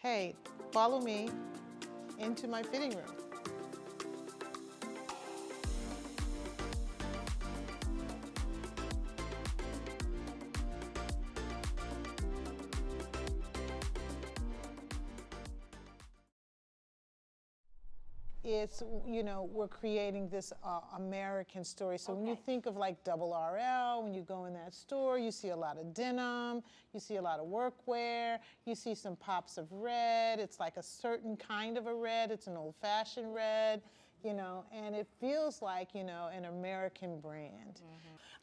hey, follow me into my fitting room. It's, we're creating this American story. So when you think of like Double RL, when you go in that store, you see a lot of denim, you see a lot of workwear, you see some pops of red. It's like a certain kind of a red. It's an old-fashioned red, and it feels like, an American brand.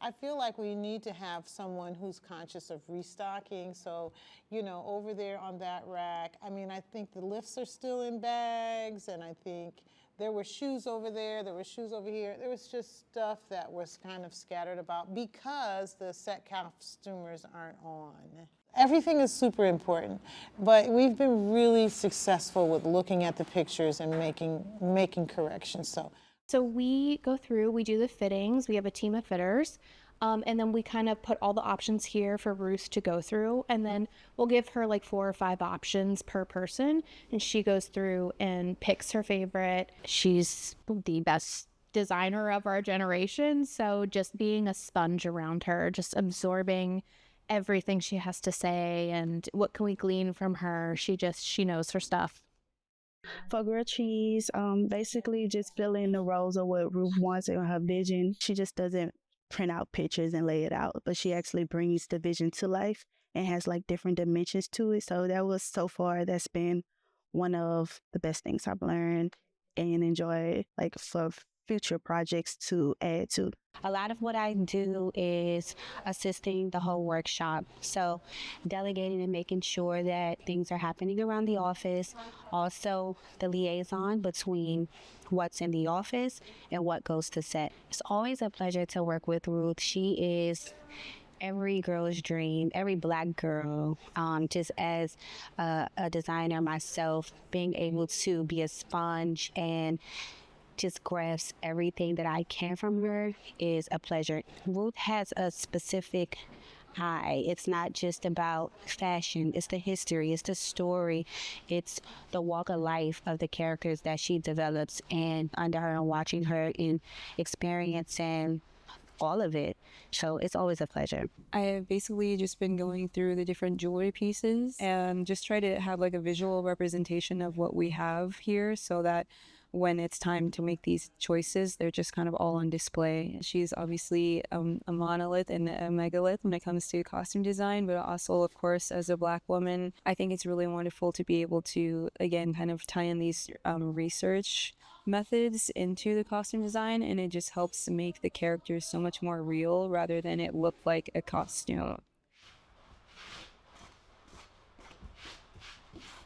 I feel like we need to have someone who's conscious of restocking. So, over there on that rack, I think the lifts are still in bags, and I think there were shoes over there, there were shoes over here. There was just stuff that was kind of scattered about because the set costumers aren't on. Everything is super important, but we've been really successful with looking at the pictures and making corrections. So we go through, we do the fittings, we have a team of fitters, and then we kind of put all the options here for Ruth to go through, and then we'll give her like 4 or 5 options per person, and she goes through and picks her favorite. She's the best designer of our generation, so just being a sponge around her, just absorbing everything she has to say and what can we glean from her. She knows her stuff. For grilled cheese, basically just fill in the roles of what Ruth wants in her vision. She just doesn't print out pictures and lay it out, but she actually brings the vision to life and has like different dimensions to it. So that's been one of the best things I've learned and enjoy like for future projects to add to. A lot of what I do is assisting the whole workshop. So delegating and making sure that things are happening around the office. Also the liaison between what's in the office and what goes to set. It's always a pleasure to work with Ruth. She is every girl's dream, every Black girl. Just as a designer myself, being able to be a sponge and just grasp everything that I can from her is a pleasure. Ruth has a specific eye. It's not just about fashion. It's the history. It's the story. It's the walk of life of the characters that she develops, and under her and watching her and experiencing all of it. So it's always a pleasure. I have basically just been going through the different jewelry pieces and just try to have like a visual representation of what we have here so that when it's time to make these choices, they're just kind of all on display. She's obviously a monolith and a megalith when it comes to costume design, but also, of course, as a Black woman, I think it's really wonderful to be able to, again, kind of tie in these research methods into the costume design, and it just helps to make the characters so much more real rather than it look like a costume.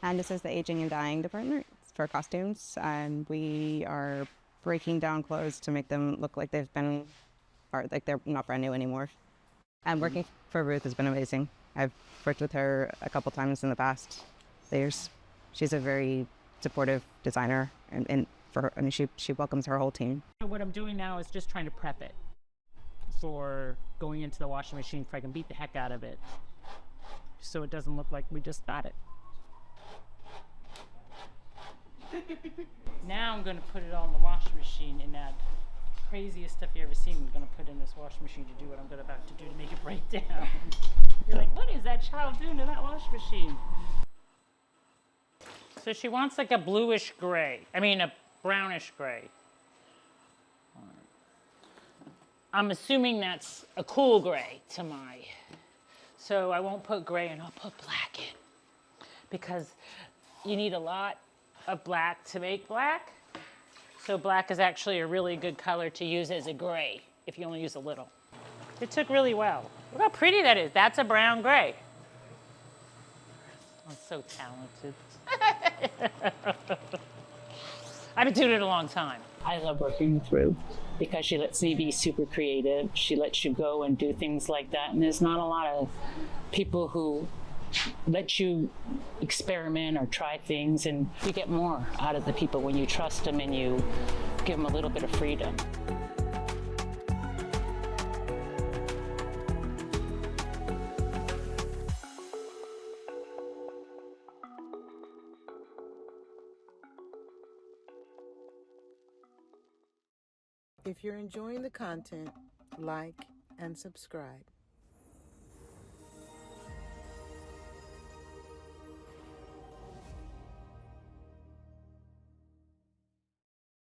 And this is the aging and dyeing department for costumes, and we are breaking down clothes to make them look like they're not brand new anymore. And working for Ruth has been amazing. I've worked with her a couple times in the past years. She's a very supportive designer, and she welcomes her whole team. What I'm doing now is just trying to prep it for going into the washing machine so I can beat the heck out of it, so it doesn't look like we just got it. Now I'm going to put it all in the washing machine, and that craziest stuff you ever seen I'm going to put in this washing machine to do what I'm about to do to make it break down. You're like, what is that child doing to that washing machine? So she wants like a bluish gray. A brownish gray. I'm assuming that's a cool gray to my. So I won't put gray and I'll put black in, because you need a lot of black to make black. So black is actually a really good color to use as a gray if you only use a little. It took really well. Look how pretty that is. That's a brown gray. I'm so talented. I've been doing it a long time. I love working with Ruth because she lets me be super creative. She lets you go and do things like that. And there's not a lot of people who let you experiment or try things, and you get more out of the people when you trust them and you give them a little bit of freedom. If you're enjoying the content, like and subscribe.